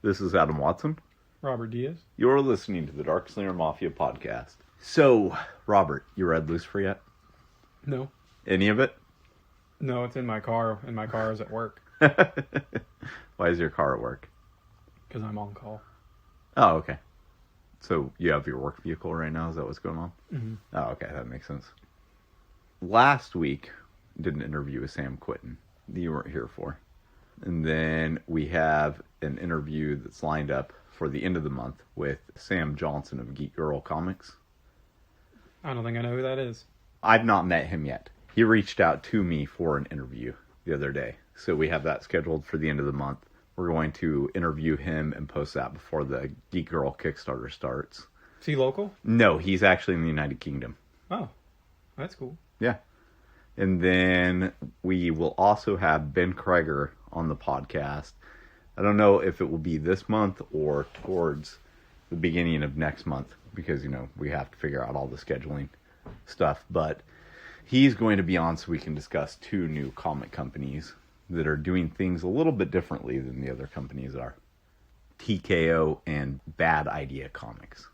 This is Adam Watson. Robert Diaz. You're listening to the Darkslinger Mafia podcast. So, Robert, you read Lucifer yet? No. Any of it? No, it's in my car, and my car is at work. Why is your car at work? Because I'm on call. Oh, okay. So, you have your work vehicle right now? Is that what's going on? Mm-hmm. Oh, okay. That makes sense. Last week, did an interview with Sam Quitton that you weren't here for. And then we have an interview that's lined up for the end of the month with Sam Johnson of Geek Girl Comics. I don't think I know who that is. I've not met him yet. He reached out to me for an interview the other day. So we have that scheduled for the end of the month. We're going to interview him and post that before the Geek Girl Kickstarter starts. Is he local? No, he's actually in the United Kingdom. Oh, that's cool. Yeah. And then we will also have Ben Kreger on the podcast. I don't know if it will be this month or towards the beginning of next month because, we have to figure out all the scheduling stuff. But he's going to be on so we can discuss two new comic companies that are doing things a little bit differently than the other companies are. TKO and Bad Idea Comics.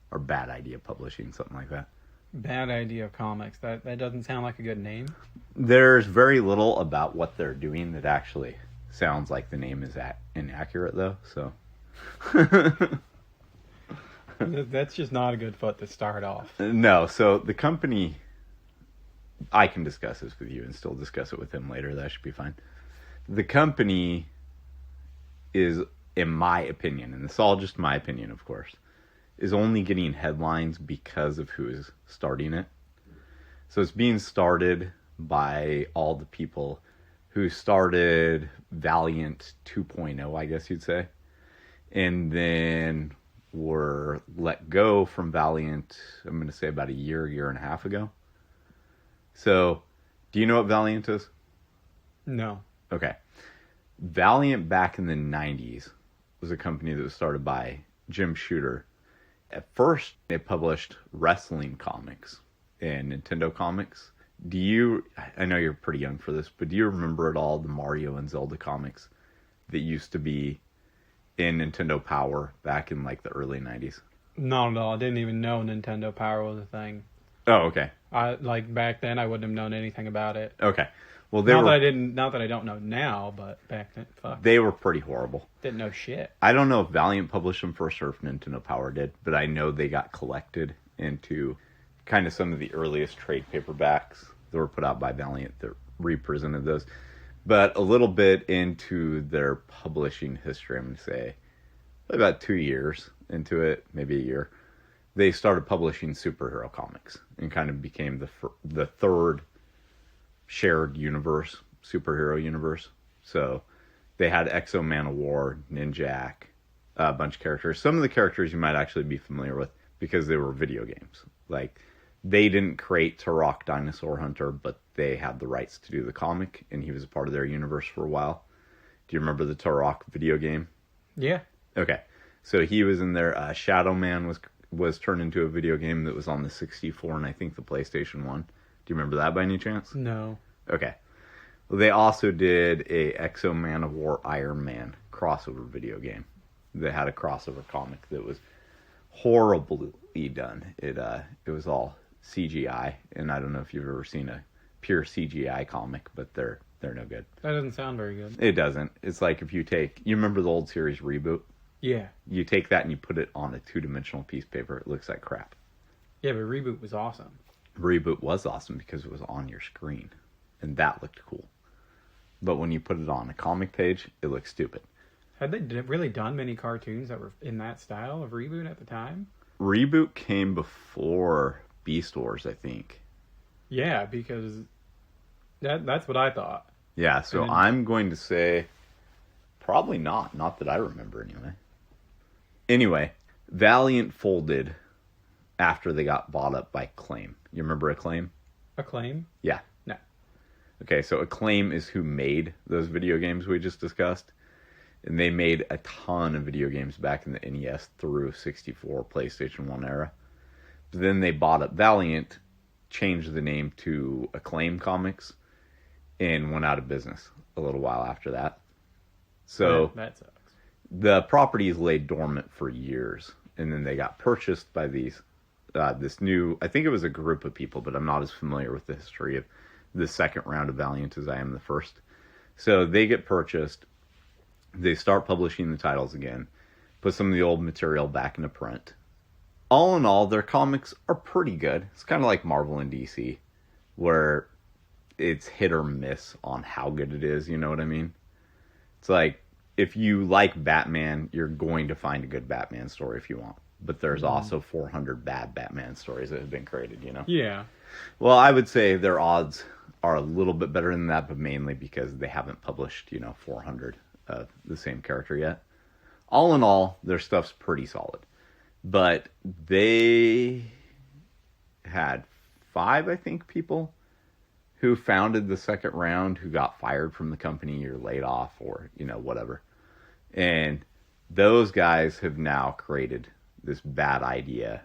Or Bad Idea Publishing, something like that. Bad Idea Comics. That doesn't sound like a good name. There's very little about what they're doing that actually sounds like the name is inaccurate, though. So That's just not a good foot to start off. No, so the company, I can discuss this with you and still discuss it with him later. That should be fine. The company is, in my opinion, and this is all just my opinion, of course, is only getting headlines because of who is starting it. So it's being started by all the people who started Valiant 2.0, I guess you'd say. And then were let go from Valiant, I'm going to say about a year and a half ago. So, do you know what Valiant is? No. Okay. Valiant back in the 90s was a company that was started by Jim Shooter. At first, they published wrestling comics and Nintendo comics. I know you're pretty young for this, but do you remember at all the Mario and Zelda comics that used to be in Nintendo Power back in like the early 90s? Not at all. I didn't even know Nintendo Power was a thing. Oh, okay. Back then, I wouldn't have known anything about it. Okay. Well, Not that I don't know now, but back then, fuck. They were pretty horrible. Didn't know shit. I don't know if Valiant published them first or if Nintendo Power did, but I know they got collected into kind of some of the earliest trade paperbacks that were put out by Valiant that represented those. But a little bit into their publishing history, I'm going to say about 2 years into it, maybe a year, they started publishing superhero comics and kind of became the third shared universe, superhero universe. So they had Exo Man of War, Ninjak, a bunch of characters. Some of the characters you might actually be familiar with because they were video games. Like, they didn't create Turok Dinosaur Hunter, but they had the rights to do the comic, and he was a part of their universe for a while. Do you remember the Turok video game? Yeah. Okay. So he was in there. Shadow Man was turned into a video game that was on the 64 and I think the PlayStation 1. Do you remember that by any chance? No. Okay. Well, they also did a Exo Man of War Iron Man crossover video game. They had a crossover comic that was horribly done. It was all CGI, and I don't know if you've ever seen a pure CGI comic, but they're no good. That doesn't sound very good. It doesn't. It's like if you remember the old series Reboot? Yeah. You take that and you put it on a two-dimensional piece of paper, it looks like crap. Yeah, but Reboot was awesome. Reboot was awesome because it was on your screen, and that looked cool. But when you put it on a comic page, it looks stupid. Had they really done many cartoons that were in that style of Reboot at the time? Reboot came before Beast Wars, I think. Yeah, because that's what I thought. Yeah, so I'm going to say probably not. Not that I remember anyway. Anyway, Valiant folded after they got bought up by Acclaim. You remember Acclaim? Acclaim? Yeah. No. Okay, so Acclaim is who made those video games we just discussed. And they made a ton of video games back in the NES through 64, PlayStation 1 era. But then they bought up Valiant, changed the name to Acclaim Comics, and went out of business a little while after that. So that sucks. The properties lay dormant for years, and then they got purchased by this new, I think it was a group of people, but I'm not as familiar with the history of the second round of Valiant as I am the first. So they get purchased, they start publishing the titles again, put some of the old material back into print. All in all, their comics are pretty good. It's kind of like Marvel and DC, where it's hit or miss on how good it is, you know what I mean? It's like, if you like Batman, you're going to find a good Batman story if you want. But there's also 400 bad Batman stories that have been created, you know? Yeah. Well, I would say their odds are a little bit better than that, but mainly because they haven't published, 400 of the same character yet. All in all, their stuff's pretty solid. But they had 5, I think, people who founded the second round who got fired from the company or laid off or, whatever. And those guys have now created this Bad Idea.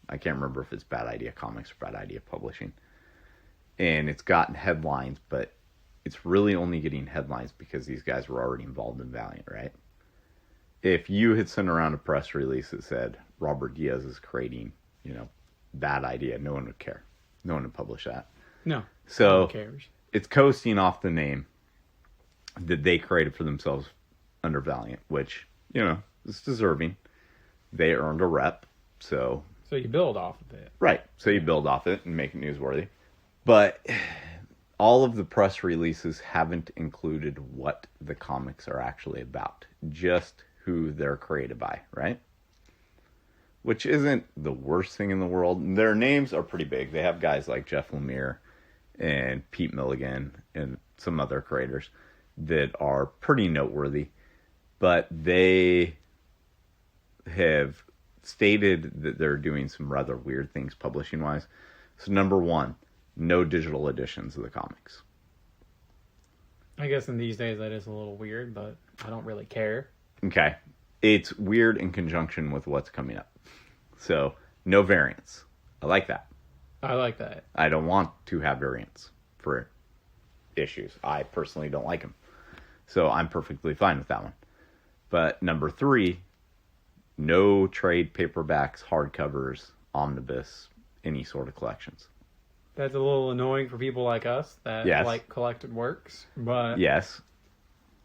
I can't remember if it's Bad Idea Comics or Bad Idea Publishing. And it's gotten headlines, but it's really only getting headlines because these guys were already involved in Valiant, right? If you had sent around a press release that said Robert Diaz is creating, Bad Idea, no one would care. No one would publish that. No. So no one cares. It's coasting off the name that they created for themselves under Valiant, which, is deserving. They earned a rep, so you build off of it. Right. So you build off it and make it newsworthy. But all of the press releases haven't included what the comics are actually about. Just who they're created by, right? Which isn't the worst thing in the world. Their names are pretty big. They have guys like Jeff Lemire and Pete Milligan and some other creators that are pretty noteworthy. But they have stated that they're doing some rather weird things publishing-wise. So number 1, no digital editions of the comics. I guess in these days that is a little weird, but I don't really care. Okay. It's weird in conjunction with what's coming up. So, no variants. I like that. I like that. I don't want to have variants for issues. I personally don't like them. So, I'm perfectly fine with that one. But number 3, no trade paperbacks, hardcovers, omnibus, any sort of collections. That's a little annoying for people like us that like collected works, but yes,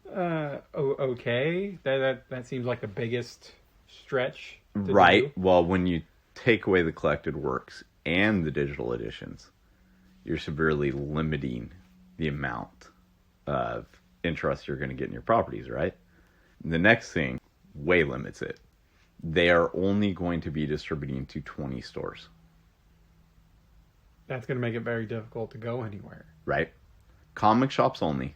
okay. That seems like the biggest stretch. Right. Do. Well, when you take away the collected works and the digital editions, you're severely limiting the amount of interest you're going to get in your properties, right? The next thing way limits it. They are only going to be distributing to 20 stores. That's going to make it very difficult to go anywhere. Right. Comic shops only.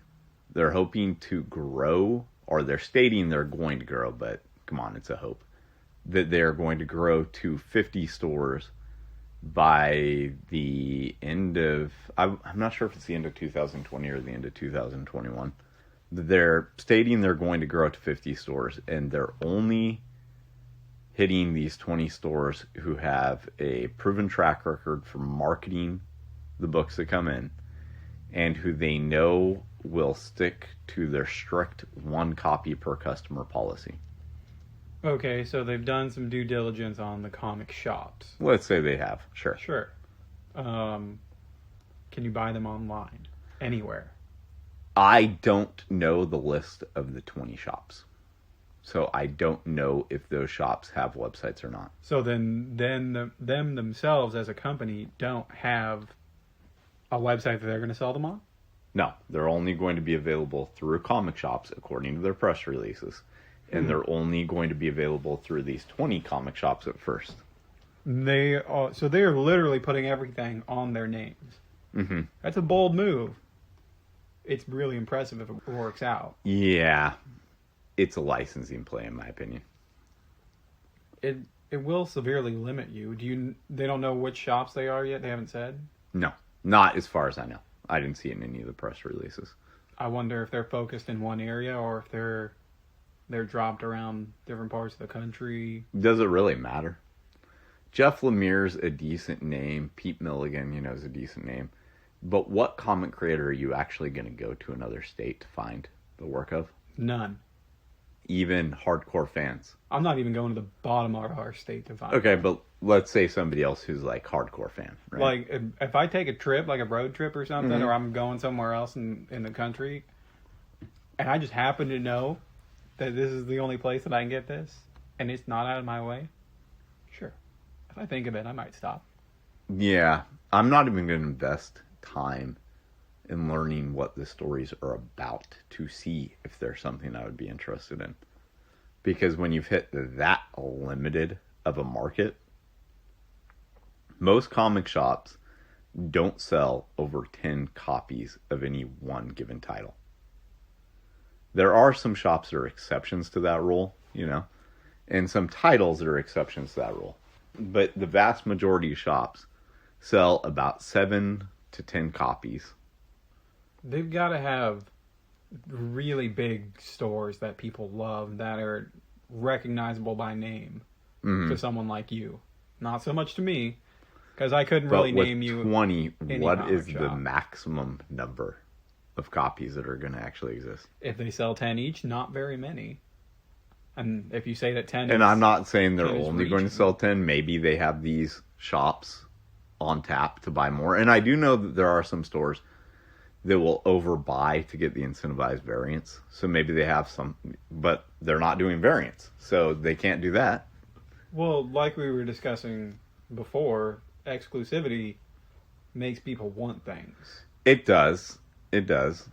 They're hoping to grow, or they're stating they're going to grow, but come on, it's a hope, that they're going to grow to 50 stores by the end of, I'm not sure if it's the end of 2020 or the end of 2021. They're stating they're going to grow to 50 stores, and they're only hitting these 20 stores who have a proven track record for marketing the books that come in, and who they know will stick to their strict 1 copy per customer policy. Okay, so they've done some due diligence on the comic shops. Let's say they have, sure. Sure. Can you buy them online? Anywhere? I don't know the list of the 20 shops. So I don't know if those shops have websites or not. So then them themselves as a company don't have a website that they're going to sell them on? No, they're only going to be available through comic shops according to their press releases. And they're only going to be available through these 20 comic shops at first. So they are literally putting everything on their names. Mm-hmm. That's a bold move. It's really impressive if it works out. Yeah. It's a licensing play, in my opinion. It will severely limit you. They don't know which shops they are yet? They haven't said? No. Not as far as I know. I didn't see it in any of the press releases. I wonder if they're focused in one area or if they're dropped around different parts of the country. Does it really matter? Jeff Lemire's a decent name. Pete Milligan, is a decent name. But what comic creator are you actually going to go to another state to find the work of? None. even hardcore fans. I'm not even going to the bottom of our state to find Okay, one. but let's say somebody else who's like hardcore fan, right? Like, if I take a trip, like a road trip or something, or I'm going somewhere else in the country, and I just happen to know that this is the only place that I can get this, and it's not out of my way, sure. If I think of it, I might stop. Yeah, I'm not even going to invest time in learning what the stories are about to see if there's something I would be interested in. Because when you've hit that limited of a market, most comic shops don't sell over 10 copies of any one given title. There are some shops that are exceptions to that rule, you know, and some titles that are exceptions to that rule. But the vast majority of shops sell about 7 to 10 copies. They've got to have really big stores that people love that are recognizable by name to someone like you. Not so much to me, because I couldn't really name you 20, what is the shop. maximum number of copies that are going to actually exist? If they sell 10 each, not very many. And if you say that 10 And is, I'm not saying they're 10 is only going to reaching. sell 10. Maybe they have these shops on tap to buy more. And I do know that there are some stores that will overbuy to get the incentivized variants. So maybe they have some, but they're not doing variants. So they can't do that. Well, like we were discussing before, exclusivity makes people want things. It does. It does.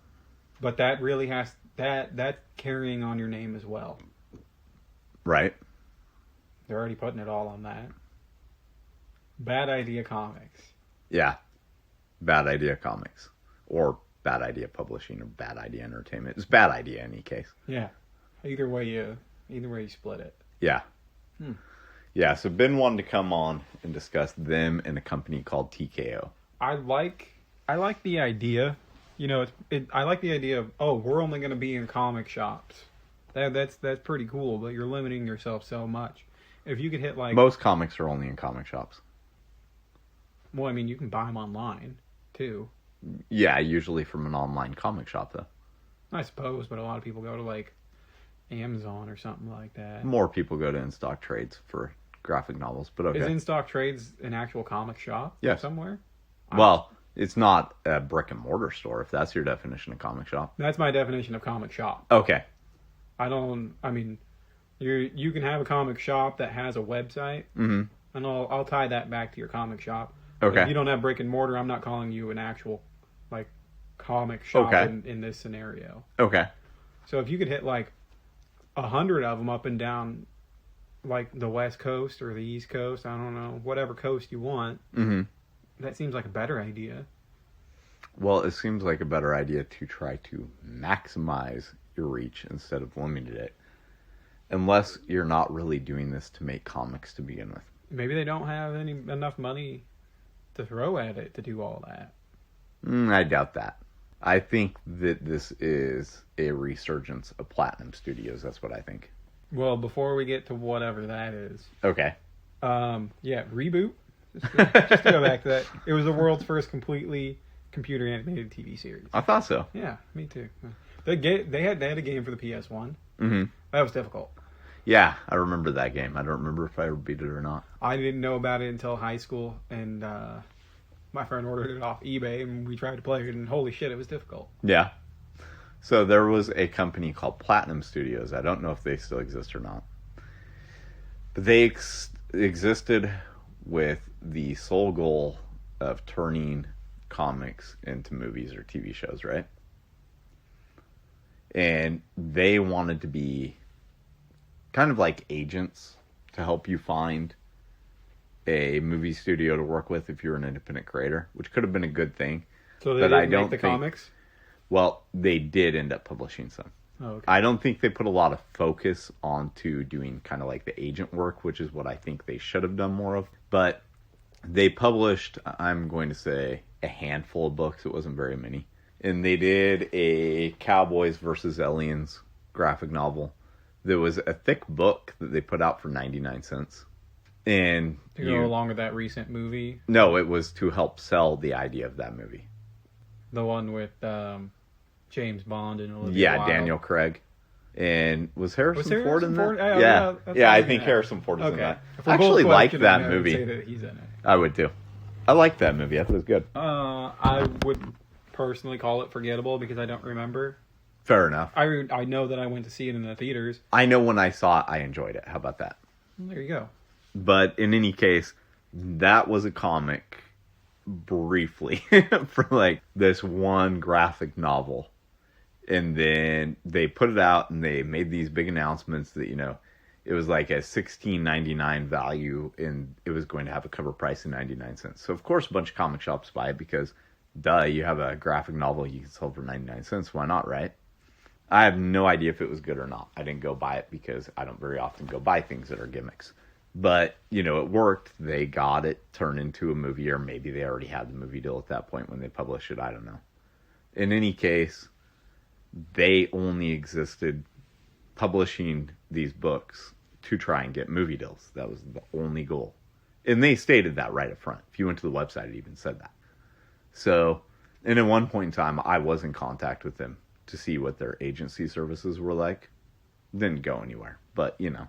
But that really has, that's carrying on your name as well. Right. They're already putting it all on that. Bad Idea Comics. Yeah. Bad Idea Comics. Or Bad Idea Publishing or Bad Idea Entertainment. It's Bad Idea in any case. Yeah. Either way you split it. Yeah. Yeah, so Ben wanted to come on and discuss them and a company called TKO. I like the idea. You know, I like the idea of, oh, we're only going to be in comic shops. That's pretty cool, but you're limiting yourself so much. If you could hit like Most comics are only in comic shops. well, I mean, you can buy them online too. Yeah, usually from an online comic shop, though. I suppose, but a lot of people go to like Amazon or something like that. More people go to in-stock trades for graphic novels, but okay. Is In Stock Trades an actual comic shop Yes. somewhere? Well, it's not a brick and mortar store, if that's your definition of comic shop. That's my definition of comic shop. Okay. I mean, you can have a comic shop that has a website, and I'll tie that back to your comic shop. Okay. If you don't have brick and mortar, I'm not calling you an actual like comic shop Okay. in this scenario. Okay. So if you could hit like 100 of them up and down, like the West Coast or the East Coast, I don't know, whatever coast you want, that seems like a better idea. Well, it seems like a better idea to try to maximize your reach instead of limiting it. Unless you're not really doing this to make comics to begin with. Maybe they don't have enough money to throw at it to do all that. I doubt that. I think that this is a resurgence of Platinum Studios. That's what I think. Well, before we get to whatever that is, Okay. yeah, Reboot. Just to go back to that, it was the world's first completely computer animated TV series. I thought so. Yeah, me too. They had a game for the PS1. Mm-hmm. That was difficult. Yeah, I remember that game. I don't remember if I ever beat it or not. I didn't know about it until high school, and my friend ordered it off eBay, and we tried to play it, and holy shit, it was difficult. Yeah. So there was a company called Platinum Studios. I don't know if they still exist or not. But they existed with the sole goal of turning comics into movies or TV shows, right? And they wanted to be kind of like agents to help you find a movie studio to work with if you're an independent creator, which could have been a good thing. So they But didn't I don't make the think- comics? Well, they did end up publishing some. Oh, okay. I don't think they put a lot of focus onto doing kind of like the agent work, which is what I think they should have done more of. But they published, I'm going to say, a handful of books. It wasn't very many. And they did a Cowboys versus Aliens graphic novel. There was a thick book that they put out for 99 cents. And To go along with that recent movie, no, it was to help sell the idea of that movie. the one with James Bond and Olivia Yeah, Wilde. Daniel Craig. And was Harrison Ford in Ford? that? Yeah, Yeah, I think Harrison Ford is in that. If I we're both actually liked questioning, that I would movie. say that he's in it. I would too. I liked that movie. I thought it was good. I would personally call it forgettable because I don't remember. Fair enough. I know that I went to see it in the theaters. I know when I saw it, I enjoyed it. How about that? There you go. But in any case, that was a comic briefly for like this one graphic novel. And then they put it out and they made these big announcements that, you know, it was like a $16.99 value and it was going to have a cover price of 99 cents. So, of course, a bunch of comic shops buy it because, duh, you have a graphic novel you can sell for 99 cents. Why not, right? I have no idea if it was good or not. I didn't go buy it because I don't very often go buy things that are gimmicks. But, you know, it worked. They got it turned into a movie, or maybe they already had the movie deal at that point when they published it. I don't know. In any case, they only existed publishing these books to try and get movie deals. That was the only goal. And they stated that right up front. If you went to the website, it even said that. So, and at one point in time, I was in contact with them to see what their agency services were like. Didn't go anywhere. But, you know,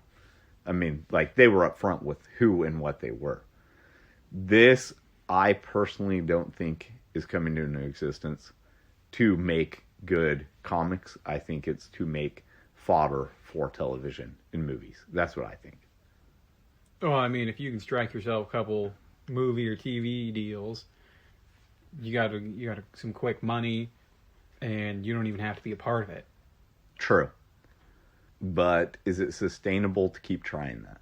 I mean, like, they were up front with who and what they were. This, I personally don't think is coming into existence to make good comics. I think it's to make fodder for television and movies. That's what I think. Well, I mean, if you can strike yourself a couple movie or TV deals, you got some quick money, and you don't even have to be a part of it. True. But is it sustainable to keep trying that?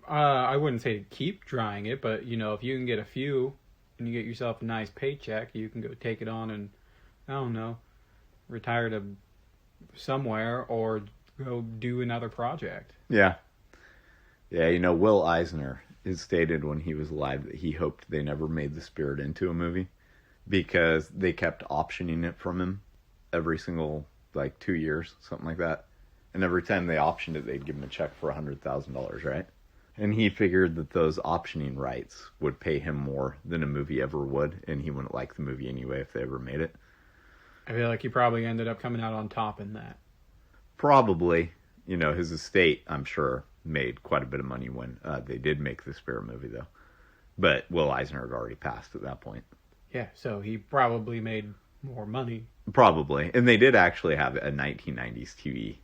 I wouldn't say to keep trying it, but, you know, if you can get a few and you get yourself a nice paycheck, you can go take it on and, I don't know, retire to somewhere or go do another project. Yeah. Yeah, you know, Will Eisner has stated when he was alive that he hoped they never made The Spirit into a movie because they kept optioning it from him every single, like, 2 years, something like that. And every time they optioned it, they'd give him a check for $100,000, right? And he figured that those optioning rights would pay him more than a movie ever would, and he wouldn't like the movie anyway if they ever made it. I feel like he probably ended up coming out on top in that. Probably. You know, his estate, I'm sure, made quite a bit of money when they did make the Spirit movie, though. But Will Eisner had already passed at that point. Yeah, so he probably made more money. Probably. And they did actually have a 1990s TV,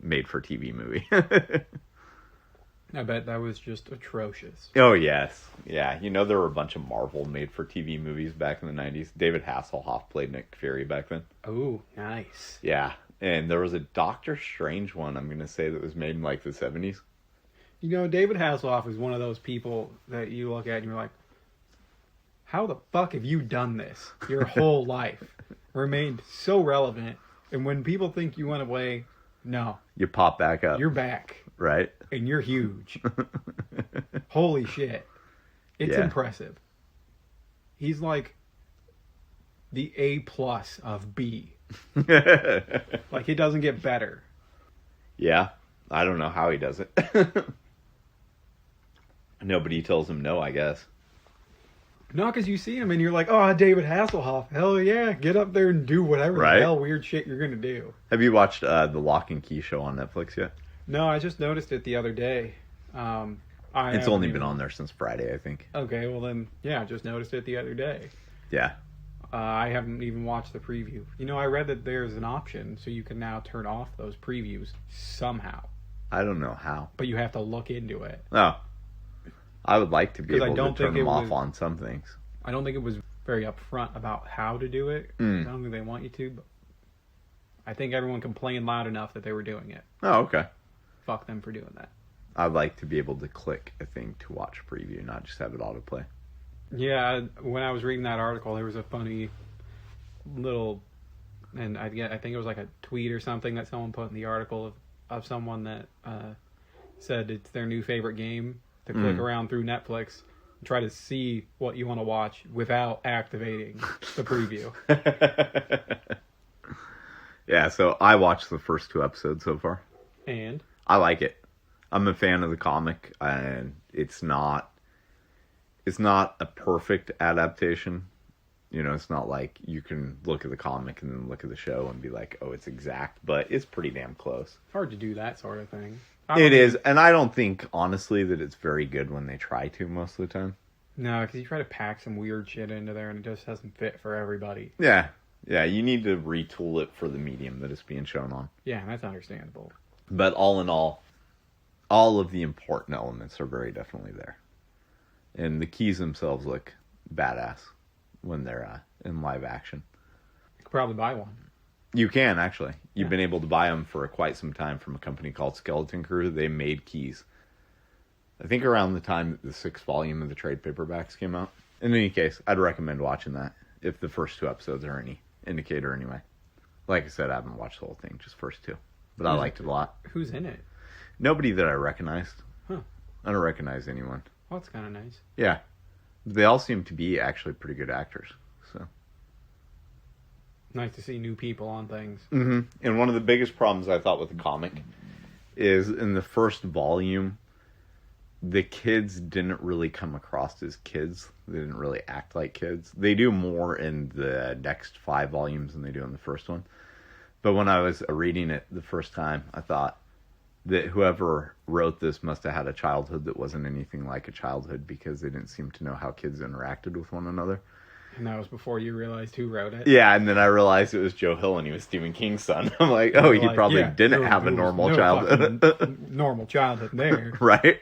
made-for-TV movie. I bet that was just atrocious. Oh, yes. Yeah, you know, there were a bunch of Marvel made-for-TV movies back in the 90s. David Hasselhoff played Nick Fury back then. Oh, nice. Yeah, and there was a Doctor Strange one, I'm going to say, that was made in, like, the 70s. You know, David Hasselhoff is one of those people that you look at and you're like, how the fuck have you done this your whole life? Remained so relevant, and when people think you went away, no. You pop back up. You're back. Right? And you're huge. Holy shit. It's impressive. He's like the A+ of B. Like, it doesn't get better. Yeah. I don't know how he does it. Nobody tells him no, I guess. Not because you see him and you're like, oh, David Hasselhoff. Hell yeah. Get up there and do whatever the hell weird shit you're going to do. Have you watched the Lock and Key show on Netflix yet? No, I just noticed it the other day. It's only been on there since Friday, I think. Okay, well then, yeah, I just noticed it the other day. Yeah. I haven't even watched the preview. You know, I read that there's an option so you can now turn off those previews somehow. I don't know how. But you have to look into it. Oh. I would like to be able to turn them off was, on some things. I don't think it was very upfront about how to do it. I don't think they want you to, but I think everyone complained loud enough that they were doing it. Oh, okay. Fuck them for doing that. I'd like to be able to click a thing to watch a preview, not just have it autoplay. Yeah, when I was reading that article, there was a funny little, and I think it was like a tweet or something that someone put in the article of someone that said it's their new favorite game to click around through Netflix and try to see what you want to watch without activating the preview. Yeah, so I watched the first 2 episodes so far. And? I like it. I'm a fan of the comic, and it's not a perfect adaptation. You know, it's not like you can look at the comic and then look at the show and be like, oh, it's exact, but it's pretty damn close. It's hard to do that sort of thing. It is, and I don't think, honestly, that it's very good when they try to most of the time. No, because you try to pack some weird shit into there and it just doesn't fit for everybody. Yeah. Yeah, you need to retool it for the medium that it's being shown on. Yeah, that's understandable. But all in all of the important elements are very definitely there. And the keys themselves look badass when they're in live action. You could probably buy one. You can, actually. You've been able to buy them for quite some time from a company called Skeleton Crew. They made keys. I think around the time that the 6th volume of the trade paperbacks came out. In any case, I'd recommend watching that if the first 2 episodes are any indicator anyway. Like I said, I haven't watched the whole thing, just first 2. But I liked it a lot. Who's in it? Nobody that I recognized. Huh. I don't recognize anyone. Well, that's kind of nice. Yeah. They all seem to be actually pretty good actors. So nice to see new people on things. Mm-hmm. And one of the biggest problems I thought with the comic is in the first volume, the kids didn't really come across as kids. They didn't really act like kids. They do more in the next 5 volumes than they do in the first one. But when I was reading it the first time, I thought that whoever wrote this must have had a childhood that wasn't anything like a childhood, because they didn't seem to know how kids interacted with one another. And that was before you realized who wrote it. Yeah, and then I realized it was Joe Hill and he was Stephen King's son. I'm like, oh, he probably didn't have a normal childhood. Normal childhood there. Right?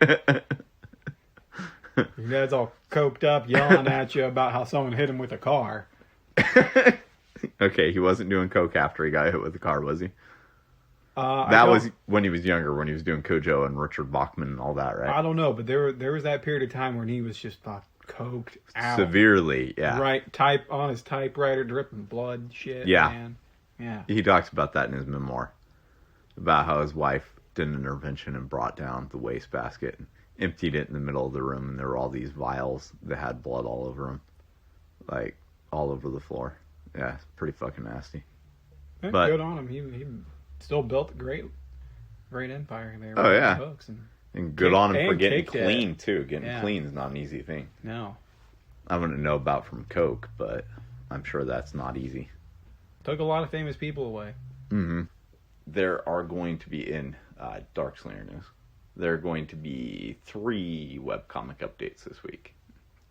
Your dad's all coked up yelling at you about how someone hit him with a car. Okay, he wasn't doing coke after he got hit with the car, was he? That was when he was younger, when he was doing Kojo and Richard Bachman and all that, right? I don't know, but there was that period of time when he was just coked out. Severely, yeah. Right, on his typewriter, dripping blood, shit, yeah. Man. Yeah. He talks about that in his memoir, about how his wife did an intervention and brought down the wastebasket and emptied it in the middle of the room, and there were all these vials that had blood all over them, like all over the floor. Yeah, it's pretty fucking nasty. Yeah, but good on him. He still built a great empire there. Oh yeah, books and good on him for getting clean it. too. Getting clean is not an easy thing. No, I wouldn't know about from coke, but I'm sure that's not easy. Took a lot of famous people away. Mm-hmm. There are going to be in Darkslinger news. There are going to be 3 webcomic updates this week.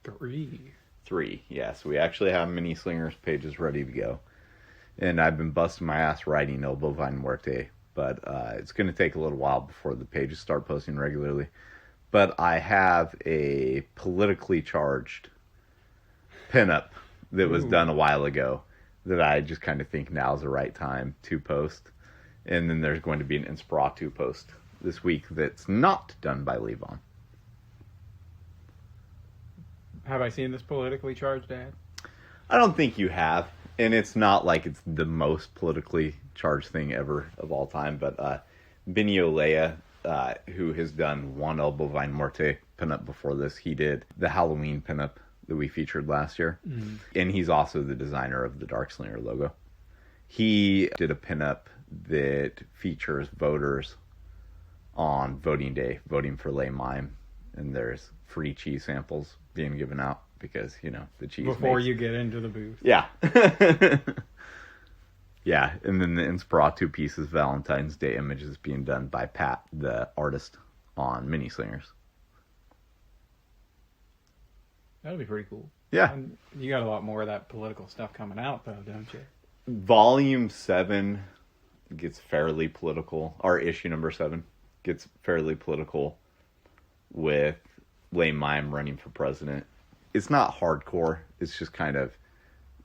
3, yes. We actually have Mini Slingers pages ready to go. And I've been busting my ass writing El Bovine Muerte, but it's going to take a little while before the pages start posting regularly. But I have a politically charged pinup that was done a while ago that I just kind of think now's the right time to post. And then there's going to be an Inspiratu post this week that's not done by Levon. Have I seen this politically charged ad? I don't think you have. And it's not like it's the most politically charged thing ever of all time. But Benny Olea, who has done one El Bovine Muerte pinup before this, he did the Halloween pinup that we featured last year. Mm-hmm. And he's also the designer of the Darkslinger logo. He did a pinup that features voters on voting day, voting for Le Mime. And there's free cheese samples being given out because, you know, the cheese before you get into the booth. Yeah. Yeah, and then the Inspiratu piece is Valentine's Day images being done by Pat, the artist on Mini Slingers. That'll be pretty cool. Yeah. And you got a lot more of that political stuff coming out, though, don't you? Volume 7 gets fairly political. Or issue number 7 gets fairly political with Le Mime running for president. It's not hardcore. It's just kind of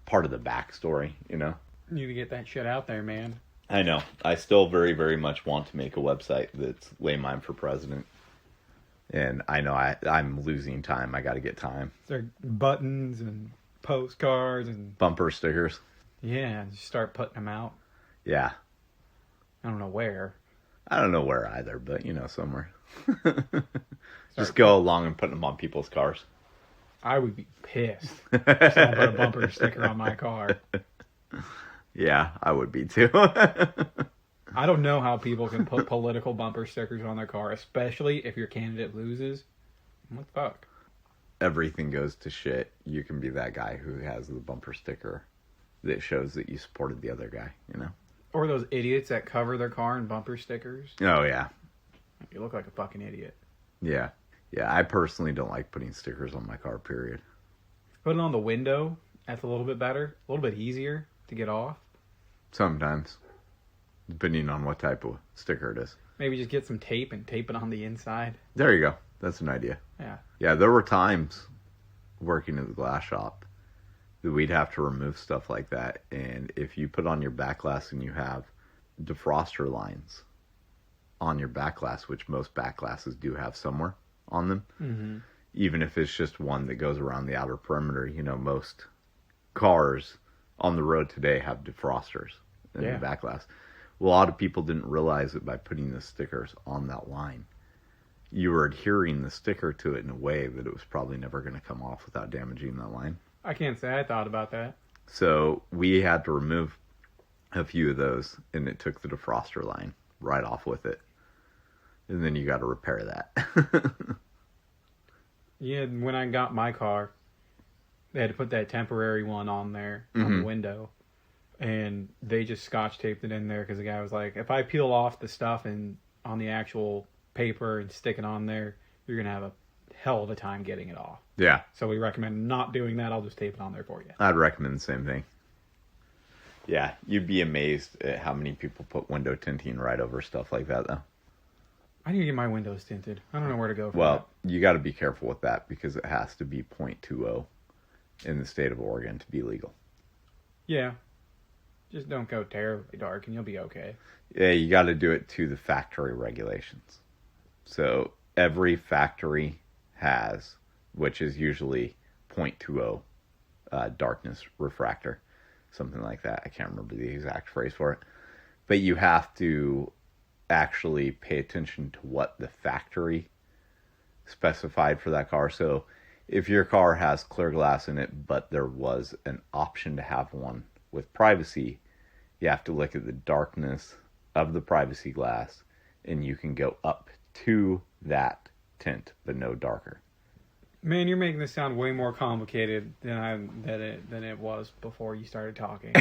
part of the backstory, you know? You need to get that shit out there, man. I know. I still very, very much want to make a website that's Le Mime for president. And I know I'm losing time. I got to get time. There are buttons and postcards and bumper stickers. Yeah, just start putting them out. Yeah. I don't know where. I don't know where either, but, you know, somewhere. Just go along and put them on people's cars. I would be pissed if someone put a bumper sticker on my car. Yeah, I would be too. I don't know how people can put political bumper stickers on their car, especially if your candidate loses. What the fuck? everything goes to shit, you can be that guy who has the bumper sticker that shows that you supported the other guy, you know? Or those idiots that cover their car in bumper stickers. Oh, yeah. You look like a fucking idiot. Yeah. Yeah, I personally don't like putting stickers on my car, period. Put it on the window. That's a little bit better. A little bit easier to get off. Sometimes. Depending on what type of sticker it is. Maybe just get some tape and tape it on the inside. There you go. That's an idea. Yeah. Yeah, there were times working at the glass shop that we'd have to remove stuff like that. And if you put on your back glass and you have defroster lines on your back glass, which most back glasses do have somewhere on them, Mm-hmm. even if it's just one that goes around the outer perimeter, you know, most cars on the road today have defrosters in the back glass. Well, a lot of people didn't realize that by putting the stickers on that line, you were adhering the sticker to it in a way that it was probably never going to come off without damaging that line. I can't say I thought about that. So we had to remove a few of those, and it took the defroster line right off with it. And then you got to repair that. Yeah, when I got my car, they had to put that temporary one on there on the window. And they just scotch taped it in there because the guy was like, if I peel off the stuff and on the actual paper and stick it on there, you're going to have a hell of a time getting it off. Yeah. So we recommend not doing that. I'll just tape it on there for you. I'd recommend the same thing. Yeah, you'd be amazed at how many people put window tinting right over stuff like that, though. I need to get my windows tinted. I don't know where to go for Well, you got to be careful with that because it has to be .20 in the state of Oregon to be legal. Yeah. Just don't go terribly dark and you'll be okay. Yeah, you got to do it to the factory regulations. So every factory has, which is usually .20 darkness refractor, something like that. I can't remember the exact phrase for it. But you have to actually pay attention to what the factory specified for that car. So if your car has clear glass in it, but there was an option to have one with privacy, you have to look at the darkness of the privacy glass, and you can go up to that tint, but no darker. Man, you're making this sound way more complicated than it was before you started talking.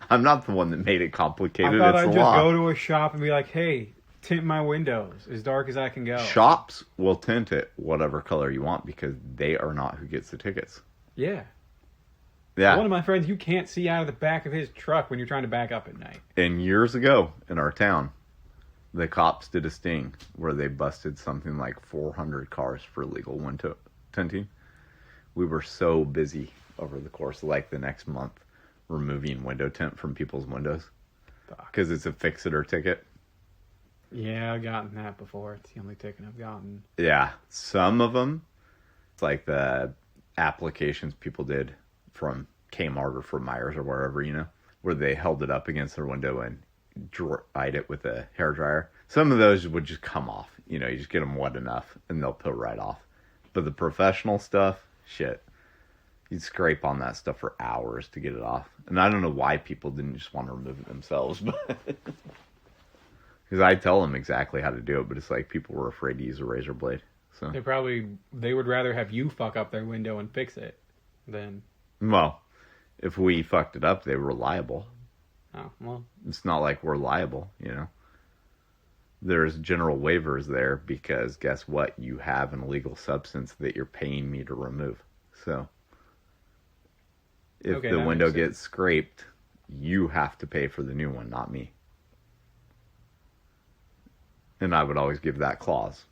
I'm not the one that made it complicated. I thought it's I'd the just law. go to a shop and be like, hey, tint my windows as dark as I can go. Shops will tint it whatever color you want because they are not who gets the tickets. Yeah. Yeah. One of my friends, you can't see out of the back of his truck when you're trying to back up at night. And years ago in our town, the cops did a sting where they busted something like 400 cars for illegal window tinting. We were so busy over the course of like the next month removing window tint from people's windows because it's a fix-it-or ticket. Yeah, I've gotten that before. It's the only ticket I've gotten. Yeah, some of them, it's like the applications people did from Kmart or from Myers or wherever, you know, where they held it up against their window and dried it with a hairdryer. Some of those would just come off. You know, you just get them wet enough and they'll peel right off. But the professional stuff, shit, you'd scrape on that stuff for hours to get it off. And I don't know why people didn't just want to remove it themselves, but because I tell them exactly how to do it, but it's like people were afraid to use a razor blade. So They would rather have you fuck up their window and fix it than... Well, if we fucked it up, they were liable. Oh, well. It's not like we're liable, you know. There's general waivers there because guess what? You have an illegal substance that you're paying me to remove. So if the window gets scraped, you have to pay for the new one, not me. And I would always give that clause.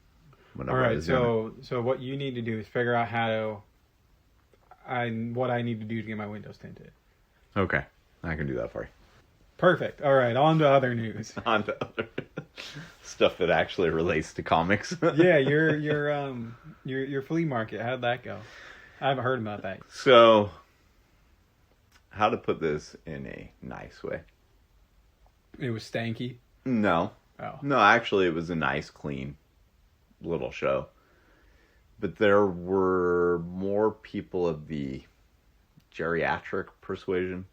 All right, so what you need to do is figure out what I need to do to get my windows tinted. Okay, I can do that for you. Perfect. All right, on to other news. On to other stuff that actually relates to comics. Yeah, your flea market. How'd that go? I haven't heard about that. So, how to put this in a nice way? It was stanky. No. Oh. No, actually, it was a nice, clean little show. But there were more people of the geriatric persuasion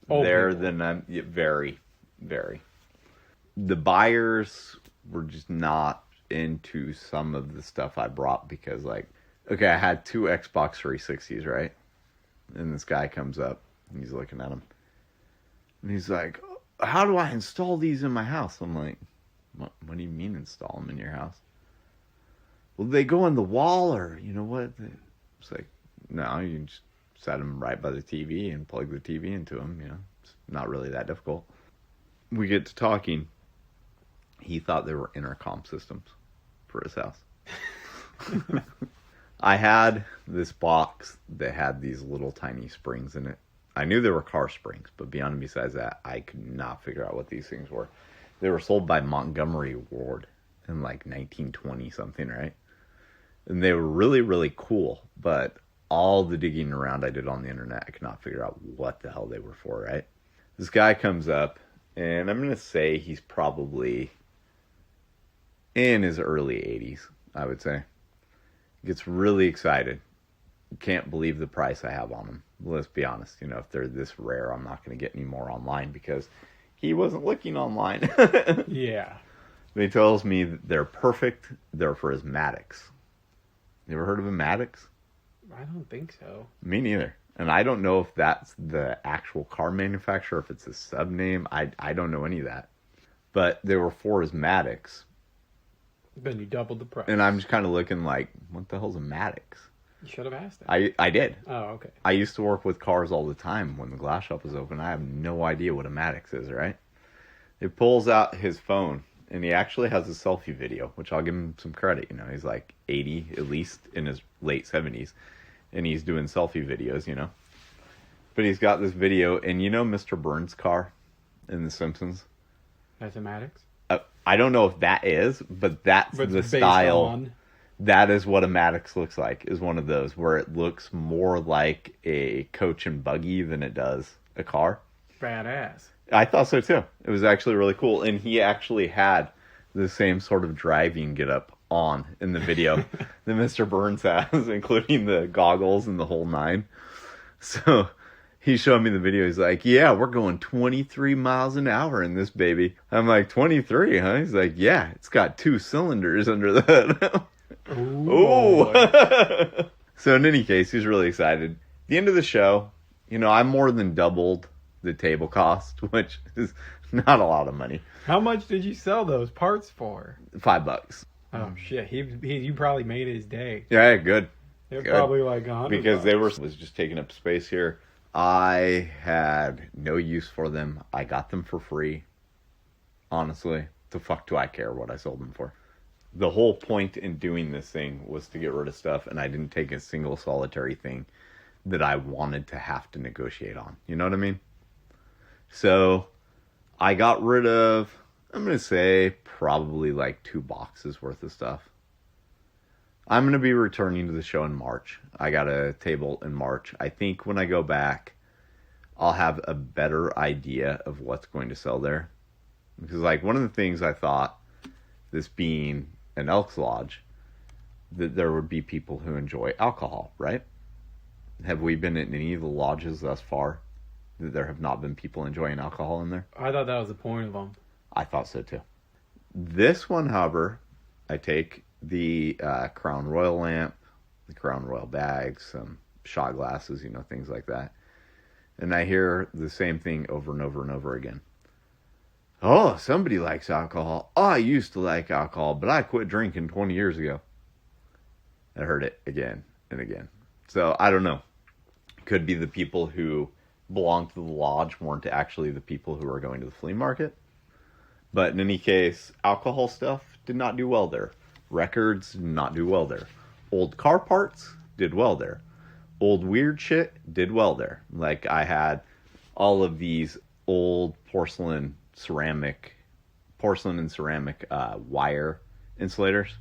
there than very, very. The buyers were just not into some of the stuff I brought because, like, okay, I had 2 Xbox 360s, right? And this guy comes up and he's looking at them. And he's like, how do I install these in my house? I'm like, what do you mean install them in your house? Well, they go on the wall or, you know what? It's like, no, you can just set them right by the TV and plug the TV into them, you know. It's not really that difficult. We get to talking. He thought they were intercom systems for his house. I had this box that had these little tiny springs in it. I knew they were car springs, but beyond and besides that, I could not figure out what these things were. They were sold by Montgomery Ward in like 1920 something, right? And they were really, really cool, but all the digging around I did on the internet, I could not figure out what the hell they were for, right? This guy comes up, and I'm going to say he's probably in his early 80s, I would say. Gets really excited. Can't believe the price I have on them. Let's be honest, you know, if they're this rare, I'm not going to get any more online because he wasn't looking online. Yeah. He tells me that they're perfect. They're for his Maddox. You ever heard of a Maddox? I don't think so. Me neither. And I don't know if that's the actual car manufacturer, if it's a sub name. I don't know any of that. But they were for his Maddox. Then you doubled the price. And I'm just kind of looking like, what the hell's a Maddox? You should have asked that. I did. Oh, okay. I used to work with cars all the time when the glass shop was open. I have no idea what a Maddox is, right? He pulls out his phone, and he actually has a selfie video, which I'll give him some credit. You know, he's like 80, at least in his late 70s, and he's doing selfie videos, you know. But he's got this video, and you know Mr. Burns' car in The Simpsons? That's a Maddox? I don't know if that is, but that's But the it's style. on... That is what a Maddox looks like, is one of those, where it looks more like a coach and buggy than it does a car. Badass. I thought so too. It was actually really cool. And he actually had the same sort of driving get up on in the video that Mr. Burns has, including the goggles and the whole nine. So he showed me the video. He's like, yeah, we're going 23 miles an hour in this baby. I'm like, 23, huh? He's like, yeah, it's got 2 cylinders under the hood. Ooh. So in any case, he's really excited. At the end of the show, you know, I more than doubled the table cost, which is not a lot of money. How much did you sell those parts for? $5. Oh shit! You probably made his day. Yeah, good. They're Good. probably like $100 because they was just taking up space here. I had no use for them. I got them for free. Honestly, the fuck do I care what I sold them for? The whole point in doing this thing was to get rid of stuff, and I didn't take a single solitary thing that I wanted to have to negotiate on. You know what I mean? So I got rid of, I'm going to say, probably like 2 boxes worth of stuff. I'm going to be returning to the show in March. I got a table in March. I think when I go back, I'll have a better idea of what's going to sell there. Because, like, one of the things I thought, this being an Elks Lodge, that there would be people who enjoy alcohol, right? Have we been in any of the lodges thus far that there have not been people enjoying alcohol in there? I thought that was the point of them. I thought so too. This one, however, I take the Crown Royal lamp, the Crown Royal bags, some shot glasses, you know, things like that. And I hear the same thing over and over and over again. Oh, somebody likes alcohol. Oh, I used to like alcohol, but I quit drinking 20 years ago. I heard it again and again. So, I don't know. Could be the people who belong to the lodge weren't actually the people who are going to the flea market. But in any case, alcohol stuff did not do well there. Records did not do well there. Old car parts did well there. Old weird shit did well there. Like, I had all of these old porcelain and ceramic wire insulators.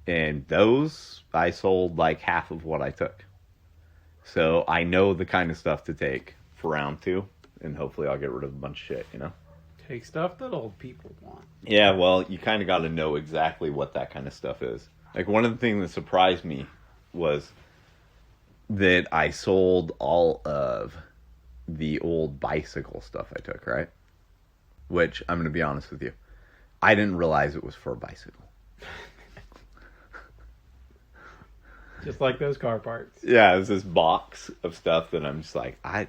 And those, I sold like half of what I took. So I know the kind of stuff to take for round 2. And hopefully I'll get rid of a bunch of shit, you know? Take stuff that old people want. Yeah, well, you kind of got to know exactly what that kind of stuff is. Like, one of the things that surprised me was that I sold all of the old bicycle stuff I took, right? Which, I'm going to be honest with you, I didn't realize it was for a bicycle. Just like those car parts. Yeah, it's this box of stuff that I'm just like, I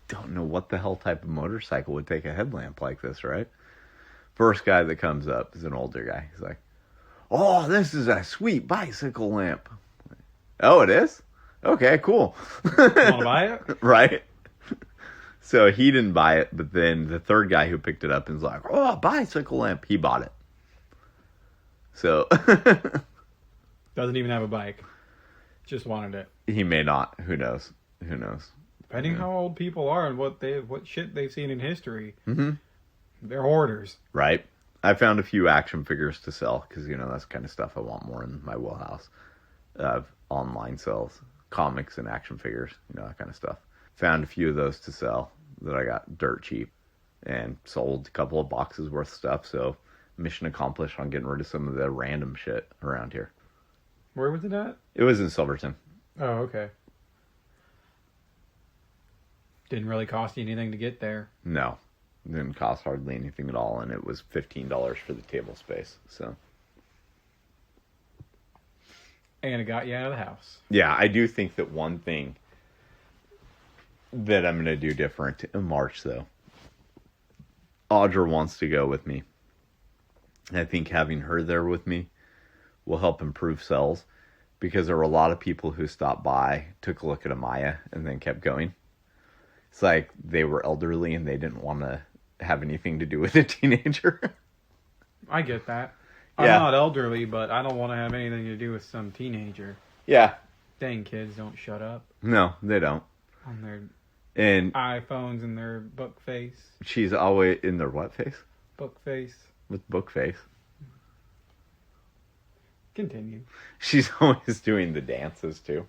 don't know what the hell type of motorcycle would take a headlamp like this, right? First guy that comes up is an older guy. He's like, oh, this is a sweet bicycle lamp. Oh, it is? Okay, cool. Want to buy it? Right? So he didn't buy it, but then the third guy who picked it up and was like, oh, a bicycle lamp. He bought it. So. Doesn't even have a bike. Just wanted it. He may not. Who knows? Depending how old people are and what shit they've seen in history. Mm-hmm. They're hoarders. Right. I found a few action figures to sell because, that's the kind of stuff I want more in my wheelhouse of online sales, comics and action figures, that kind of stuff. Found a few of those to sell that I got dirt cheap and sold a couple of boxes worth of stuff. So mission accomplished on getting rid of some of the random shit around here. Where was it at? It was in Silverton. Oh, okay. Didn't really cost you anything to get there. No. It didn't cost hardly anything at all, and it was $15 for the table space. So. And it got you out of the house. Yeah, I do think that one thing that I'm going to do different in March, though. Audra wants to go with me. I think having her there with me will help improve sales because there were a lot of people who stopped by, took a look at Amaya, and then kept going. It's like they were elderly and they didn't want to have anything to do with a teenager. I get that. Yeah. I'm not elderly, but I don't want to have anything to do with some teenager. Yeah. Dang kids don't shut up. No, they don't. On their And iPhones and their book face. she's always in their what face? Book face. With book face. Continue. She's always doing the dances too.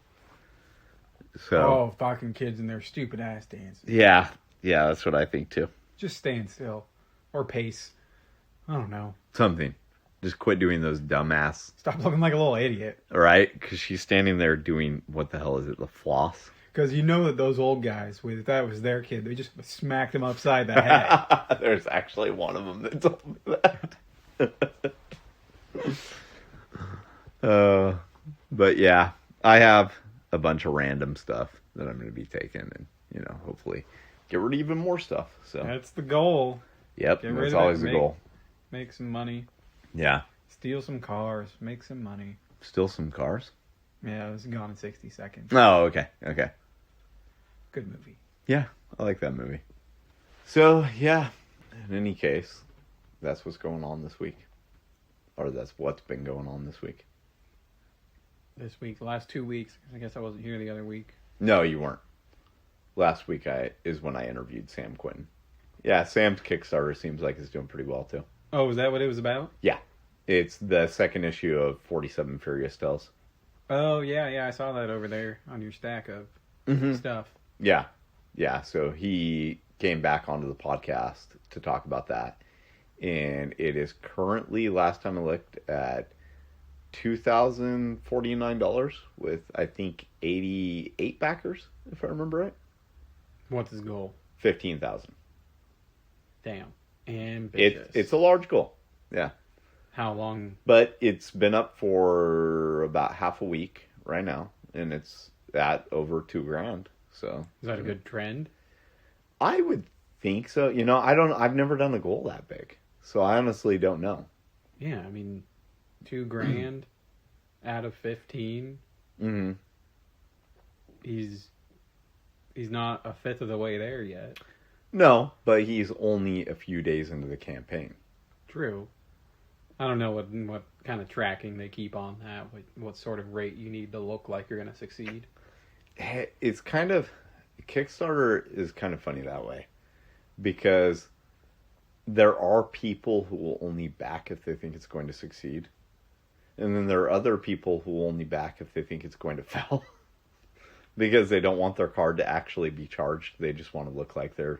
So Oh, fucking kids and their stupid ass dances. yeah, that's what I think too. Just stand still. Or pace. I don't know. Something. Just quit doing those dumbass, Stop looking like a little idiot. right? Because she's standing there doing, what the hell is it, the floss? Because you know that those old guys, if that was their kid, they just smacked him upside the head. There's actually one of them that told me that. But yeah, I have a bunch of random stuff that I'm going to be taking and, hopefully get rid of even more stuff. So That's the goal. yep, Get rid that's of it, always the goal. Make some money. Yeah. Steal some cars. Make some money. Still some cars? Yeah, it was gone in 60 seconds. Oh, okay. Good movie. Yeah, I like that movie. So, yeah, in any case, that's what's going on this week. Or that's what's been going on this week. This week, the last 2 weeks. I guess I wasn't here the other week. No, you weren't. Last week is when I interviewed Sam Quinton. Yeah, Sam's Kickstarter seems like it's doing pretty well, too. Oh, is that what it was about? Yeah. It's the second issue of 47 Furious Tales. Oh, yeah, I saw that over there on your stack of stuff. Yeah, so he came back onto the podcast to talk about that. And it is currently, last time I looked, at $2,049 with, I think, 88 backers, if I remember right. What's his goal? 15,000. Damn. Ambitious. It's a large goal. Yeah. How long? But it's been up for about half a week right now, and it's at over $2,000. So Is that a good trend? I would think so. I've never done a goal that big, so I honestly don't know. Yeah, I mean, $2,000 out of 15. Mm-hmm. He's not a fifth of the way there yet. No, but he's only a few days into the campaign. True. I don't know what kind of tracking they keep on that. What sort of rate you need to look like you're going to succeed. It's kind of... Kickstarter is kind of funny that way. Because there are people who will only back if they think it's going to succeed. And then there are other people who will only back if they think it's going to fail. Because they don't want their card to actually be charged. They just want to look like they're,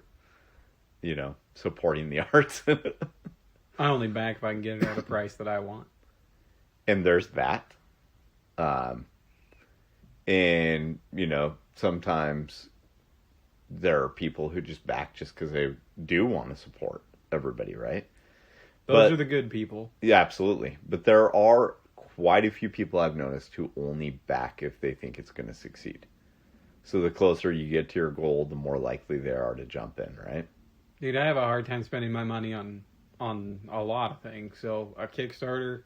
supporting the arts. I only back if I can get it at a price that I want. And there's that. And, sometimes there are people who just back just because they do want to support everybody, right? Those are the good people. Yeah, absolutely. But there are quite a few people I've noticed who only back if they think it's going to succeed. So the closer you get to your goal, the more likely they are to jump in, right? Dude, I have a hard time spending my money on a lot of things. So a Kickstarter,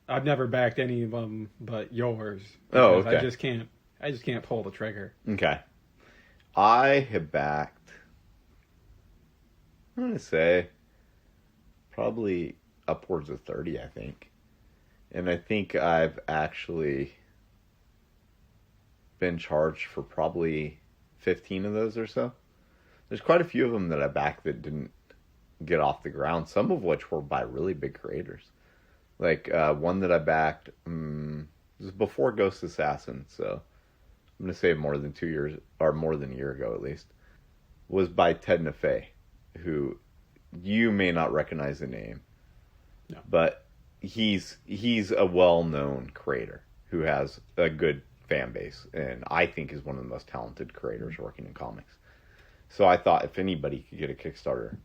I've never backed any of them but yours. Oh, okay. I just can't pull the trigger. Okay. I have backed, I'm going to say, probably upwards of 30, I think. And I think I've actually been charged for probably 15 of those or so. There's quite a few of them that I backed that didn't get off the ground, some of which were by really big creators. Like one that I backed was before Ghost Assassin, so I'm going to say more than 2 years, or more than a year ago at least, was by Ted Nefay, who you may not recognize the name, no. But he's a well-known creator who has a good fan base, and I think is one of the most talented creators working in comics. So I thought if anybody could get a Kickstarter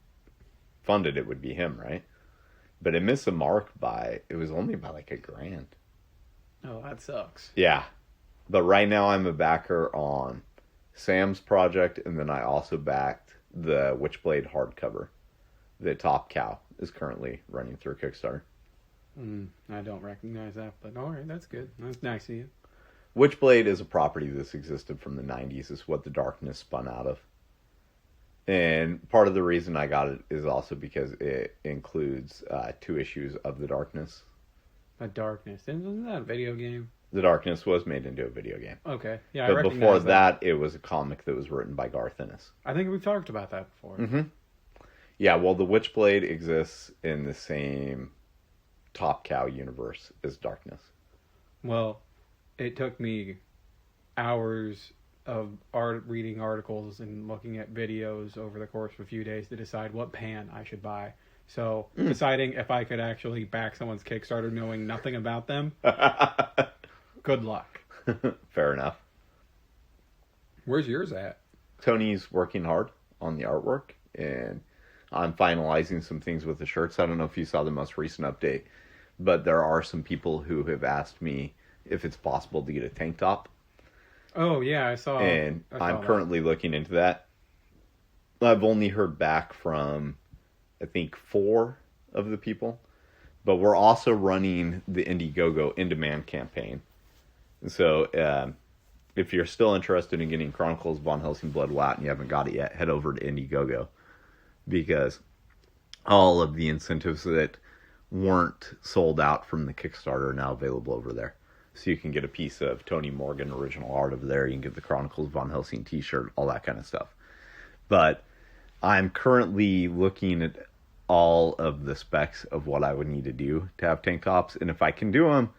funded, it would be him, right? But it missed the mark it was only by like $1,000. Oh, that sucks. Yeah. But right now I'm a backer on Sam's project, and then I also backed the Witchblade hardcover that Top Cow is currently running through Kickstarter. I don't recognize that, but alright, that's good. That's nice of you. Witchblade is a property that's existed from the 90s. It's what the Darkness spun out of. And part of the reason I got it is also because it includes 2 issues of The Darkness. The Darkness. Isn't that a video game? The Darkness was made into a video game. Okay. Yeah, but before that, it was a comic that was written by Garth Ennis. I think we've talked about that before. Mm-hmm. Yeah, well, the Witchblade exists in the same Top Cow universe as Darkness. Well, it took me hours of reading articles and looking at videos over the course of a few days to decide what pan I should buy. So deciding if I could actually back someone's Kickstarter knowing nothing about them, good luck. Fair enough. Where's yours at? Tony's working hard on the artwork, and I'm finalizing some things with the shirts. I don't know if you saw the most recent update, but there are some people who have asked me if it's possible to get a tank top. Oh, yeah, I saw. And I'm currently looking into that. I've only heard back from, I think, 4 of the people. But we're also running the Indiegogo In Demand campaign. So if you're still interested in getting Chronicles of Von Helsing Blood Wat and you haven't got it yet, head over to Indiegogo. Because all of the incentives that weren't sold out from the Kickstarter are now available over there. So you can get a piece of Tony Morgan original art over there. You can get the Chronicles of Von Helsing t-shirt, all that kind of stuff. But I'm currently looking at all of the specs of what I would need to do to have tank tops. And if I can do them,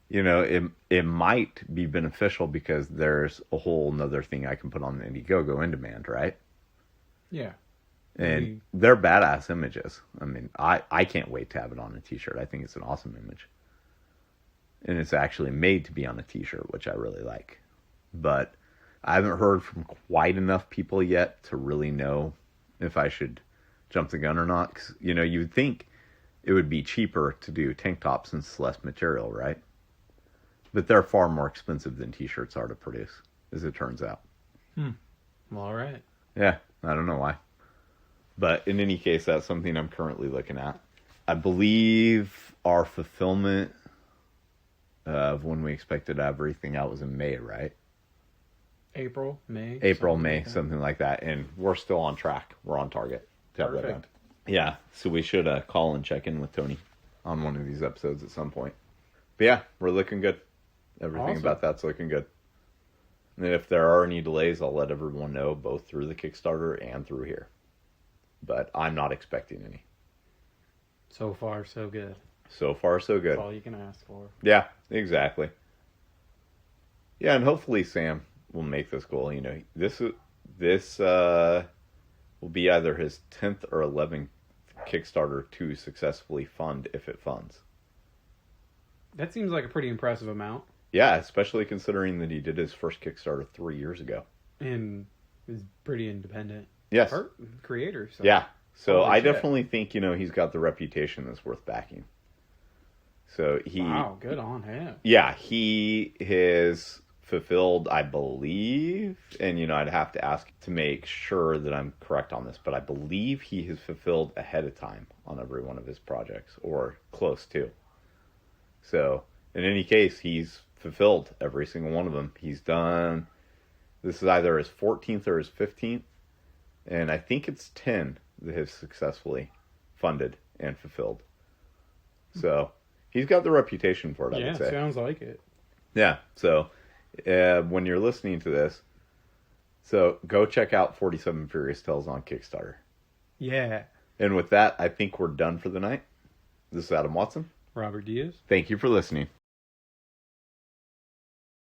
you know, it might be beneficial because there's a whole nother thing I can put on the Indiegogo In Demand, right? Yeah. And they're badass images. I mean, I can't wait to have it on a t-shirt. I think it's an awesome image. And it's actually made to be on a t-shirt, which I really like. But I haven't heard from quite enough people yet to really know if I should jump the gun or not. 'Cause, you know, you'd think it would be cheaper to do tank tops since it's less material, right? But they're far more expensive than t-shirts are to produce, as it turns out. Well, all right. Yeah, I don't know why. But in any case, that's something I'm currently looking at. I believe our fulfillment of when we expected everything out was in May, right? April, May, something like that. And we're still on track. We're on target to have that done. Perfect. Yeah, so we should call and check in with Tony on one of these episodes at some point. But yeah, we're looking good. Everything Awesome. about that's looking good. And if there are any delays, I'll let everyone know, both through the Kickstarter and through here. But I'm not expecting any. So far, so good. So far, so good. That's all you can ask for. Yeah, exactly. Yeah, and hopefully Sam will make this goal. You know, this will be either his 10th or 11th Kickstarter to successfully fund if it funds. That seems like a pretty impressive amount. Yeah, especially considering that he did his first Kickstarter 3 years ago. And is pretty independent. Yes. Creator. So. Yeah, So Holy I shit. definitely think, he's got the reputation that's worth backing. So Wow, good on him. yeah, he has fulfilled, I believe, and I'd have to ask to make sure that I'm correct on this, but I believe he has fulfilled ahead of time on every one of his projects, or close to. So, in any case, he's fulfilled every single one of them. He's done, this is either his 14th or his 15th, and I think it's 10 that have successfully funded and fulfilled. So, he's got the reputation for it, I would say. Yeah, sounds like it. Yeah, so when you're listening to this, so go check out 47 Furious Tales on Kickstarter. Yeah. And with that, I think we're done for the night. This is Adam Watson. Robert Diaz. Thank you for listening.